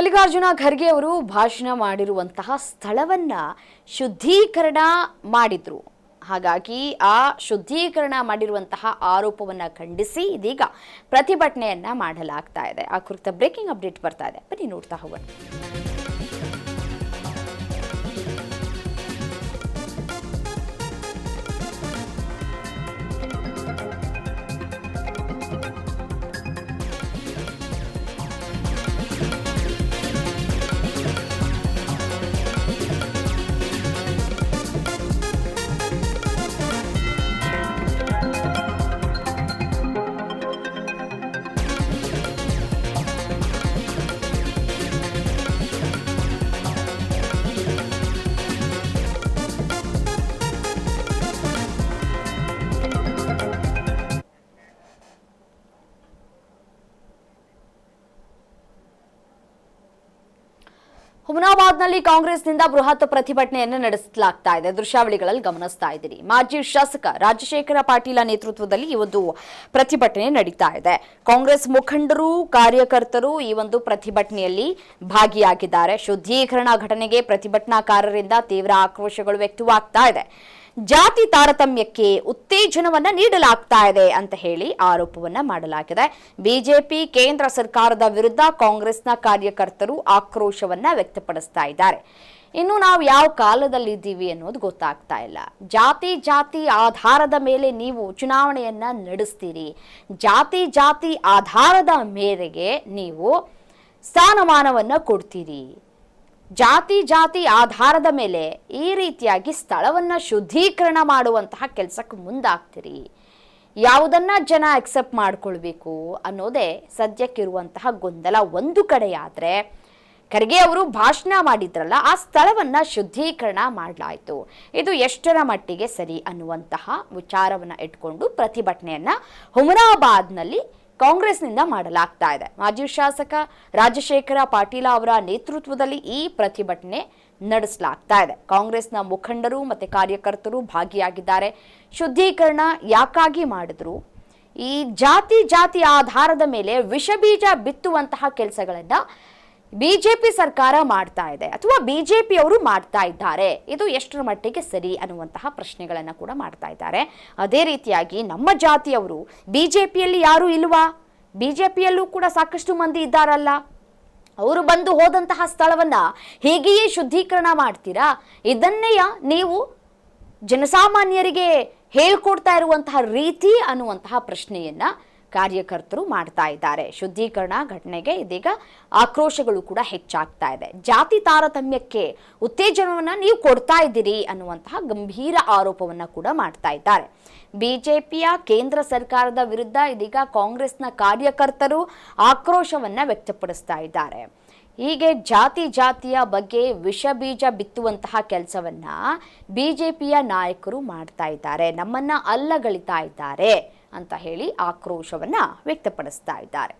ಮಲ್ಲಿಕಾರ್ಜುನ ಖರ್ಗೆ ಅವರು ಭಾಷಣ ಮಾಡಿರುವಂತಹ ಸ್ಥಳವನ್ನ ಶುದ್ಧೀಕರಣ ಮಾಡಿದ್ರು. ಹಾಗಾಗಿ ಆ ಶುದ್ಧೀಕರಣ ಮಾಡಿರುವಂತಹ ಆರೋಪವನ್ನ ಖಂಡಿಸಿ ಇದೀಗ ಪ್ರತಿಭಟನೆಯನ್ನ ಮಾಡಲಾಗ್ತಾ ಇದೆ. ಆ ಕುರಿತ ಬ್ರೇಕಿಂಗ್ ಅಪ್ಡೇಟ್ ಬರ್ತಾ ಇದೆ, ಬನ್ನಿ ನೋಡ್ತಾ ಹೋಗೋಣ. ಹುಮನಾಬಾದ್ನಲ್ಲಿ ಕಾಂಗ್ರೆಸ್ನಿಂದ ಬೃಹತ್ ಪ್ರತಿಭಟನೆಯನ್ನು ನಡೆಸಲಾಗ್ತಾ ಇದೆ. ದೃಶ್ಯಾವಳಿಗಳಲ್ಲಿ ಗಮನಿಸ್ತಾ ಇದ್ದೀರಿ. ಮಾಜಿ ಶಾಸಕ ರಾಜಶೇಖರ ಪಾಟೀಲ ನೇತೃತ್ವದಲ್ಲಿ ಈ ಒಂದು ಪ್ರತಿಭಟನೆ ನಡೀತಾ ಇದೆ. ಕಾಂಗ್ರೆಸ್ ಮುಖಂಡರು, ಕಾರ್ಯಕರ್ತರು ಈ ಒಂದು ಪ್ರತಿಭಟನೆಯಲ್ಲಿ ಭಾಗಿಯಾಗಿದ್ದಾರೆ. ಶುದ್ಧೀಕರಣ ಘಟನೆಗೆ ಪ್ರತಿಭಟನಾಕಾರರಿಂದ ತೀವ್ರ ಆಕ್ರೋಶಗಳು ವ್ಯಕ್ತವಾಗ್ತಾ ಇದೆ. ಜಾತಿ ತಾರತಮ್ಯಕ್ಕೆ ಉತ್ತೇಜನವನ್ನ ನೀಡಲಾಗ್ತಾ ಇದೆ ಅಂತ ಹೇಳಿ ಆರೋಪವನ್ನ ಮಾಡಲಾಗಿದೆ. ಬಿಜೆಪಿ ಕೇಂದ್ರ ಸರ್ಕಾರದ ವಿರುದ್ಧ ಕಾಂಗ್ರೆಸ್ನ ಕಾರ್ಯಕರ್ತರು ಆಕ್ರೋಶವನ್ನ ವ್ಯಕ್ತಪಡಿಸ್ತಾ ಇದ್ದಾರೆ. ಇನ್ನು ನಾವು ಯಾವ ಕಾಲದಲ್ಲಿದ್ದೀವಿ ಅನ್ನೋದು ಗೊತ್ತಾಗ್ತಾ ಇಲ್ಲ. ಜಾತಿ ಆಧಾರದ ಮೇಲೆ ನೀವು ಚುನಾವಣೆಯನ್ನ ನಡೆಸ್ತೀರಿ. ಜಾತಿ ಆಧಾರದ ಮೇರೆಗೆ ನೀವು ಸ್ಥಾನಮಾನವನ್ನ ಕೊಡ್ತೀರಿ. ಜಾತಿ ಆಧಾರದ ಮೇಲೆ ಈ ರೀತಿಯಾಗಿ ಸ್ಥಳವನ್ನ ಶುದ್ಧೀಕರಣ ಮಾಡುವಂತಹ ಕೆಲಸಕ್ಕೆ ಮುಂದಾಗ್ತೀರಿ. ಯಾವುದನ್ನ ಜನ ಅಕ್ಸೆಪ್ಟ್ ಮಾಡ್ಕೊಳ್ಬೇಕು ಅನ್ನೋದೇ ಸದ್ಯಕ್ಕಿರುವಂತಹ ಗೊಂದಲ. ಒಂದು ಕಡೆಯಾದ್ರೆ ಖರ್ಗೆ ಅವರು ಭಾಷಣ ಮಾಡಿದ್ರಲ್ಲ, ಆ ಸ್ಥಳವನ್ನ ಶುದ್ಧೀಕರಣ ಮಾಡಲಾಯಿತು. ಇದು ಎಷ್ಟರ ಮಟ್ಟಿಗೆ ಸರಿ ಅನ್ನುವಂತಹ ವಿಚಾರವನ್ನ ಇಟ್ಕೊಂಡು ಪ್ರತಿಭಟನೆಯನ್ನ ಹುಮನಾಬಾದ್ನಲ್ಲಿ ಕಾಂಗ್ರೆಸ್ನಿಂದ ಮಾಡಲಾಗ್ತಾ ಇದೆ. ಮಾಜಿ ಶಾಸಕ ರಾಜಶೇಖರ ಪಾಟೀಲ ಅವರ ನೇತೃತ್ವದಲ್ಲಿ ಈ ಪ್ರತಿಭಟನೆ ನಡೆಸಲಾಗ್ತಾ ಇದೆ. ಕಾಂಗ್ರೆಸ್ನ ಮುಖಂಡರು ಮತ್ತು ಕಾರ್ಯಕರ್ತರು ಭಾಗಿಯಾಗಿದ್ದಾರೆ. ಶುದ್ಧೀಕರಣ ಯಾಕಾಗಿ ಮಾಡಿದ್ರು? ಈ ಜಾತಿ ಆಧಾರದ ಮೇಲೆ ವಿಷಬೀಜ ಬಿತ್ತುವಂತಹ ಕೆಲಸಗಳನ್ನ ಬಿಜೆಪಿ ಸರ್ಕಾರ ಮಾಡ್ತಾ ಇದೆ ಅಥವಾ ಬಿಜೆಪಿ ಅವರು ಮಾಡ್ತಾ ಇದ್ದಾರೆ. ಇದು ಎಷ್ಟರ ಮಟ್ಟಿಗೆ ಸರಿ ಅನ್ನುವಂತಹ ಪ್ರಶ್ನೆಗಳನ್ನ ಕೂಡ ಮಾಡ್ತಾ ಇದ್ದಾರೆ. ಅದೇ ರೀತಿಯಾಗಿ ನಮ್ಮ ಜಾತಿಯವರು ಬಿಜೆಪಿಯಲ್ಲಿ ಯಾರು ಇಲ್ವಾ? ಬಿಜೆಪಿಯಲ್ಲೂ ಕೂಡ ಸಾಕಷ್ಟು ಮಂದಿ ಇದ್ದಾರಲ್ಲ. ಅವರು ಬಂದು ಹೋದಂತಹ ಸ್ಥಳವನ್ನ ಹೇಗೆಯೇ ಶುದ್ಧೀಕರಣ ಮಾಡ್ತೀರಾ? ಇದನ್ನೆಯ ನೀವು ಜನಸಾಮಾನ್ಯರಿಗೆ ಹೇಳ್ಕೊಡ್ತಾ ಇರುವಂತಹ ರೀತಿ ಅನ್ನುವಂತಹ ಪ್ರಶ್ನೆಯನ್ನ ಕಾರ್ಯಕರ್ತರು ಮಾಡ್ತಾ ಇದ್ದಾರೆ. ಶುದ್ಧೀಕರಣ ಘಟನೆಗೆ ಇದೀಗ ಆಕ್ರೋಶಗಳು ಕೂಡ ಹೆಚ್ಚಾಗ್ತಾ ಇದೆ. ಜಾತಿ ತಾರತಮ್ಯಕ್ಕೆ ಉತ್ತೇಜನವನ್ನ ನೀವು ಕೊಡ್ತಾ ಇದ್ದೀರಿ ಅನ್ನುವಂತಹ ಗಂಭೀರ ಆರೋಪವನ್ನ ಕೂಡ ಮಾಡ್ತಾ ಇದ್ದಾರೆ. ಬಿಜೆಪಿಯ ಕೇಂದ್ರ ಸರ್ಕಾರದ ವಿರುದ್ಧ ಇದೀಗ ಕಾಂಗ್ರೆಸ್ನ ಕಾರ್ಯಕರ್ತರು ಆಕ್ರೋಶವನ್ನ ವ್ಯಕ್ತಪಡಿಸ್ತಾ ಇದ್ದಾರೆ. ಹೀಗೆ ಜಾತಿಯ ಬಗ್ಗೆ ವಿಷ ಬೀಜ ಬಿತ್ತುವಂತಹ ಕೆಲಸವನ್ನ ಬಿಜೆಪಿಯ ನಾಯಕರು ಮಾಡ್ತಾ ಇದ್ದಾರೆ. ನಮ್ಮನ್ನ ಅಲ್ಲಗಳಿತಾ ಇದ್ದಾರೆ ಅಂತ ಹೇಳಿ ಆಕ್ರೋಶವನ್ನ ವ್ಯಕ್ತಪಡಿಸ್ತಾ ಇದ್ದಾರೆ.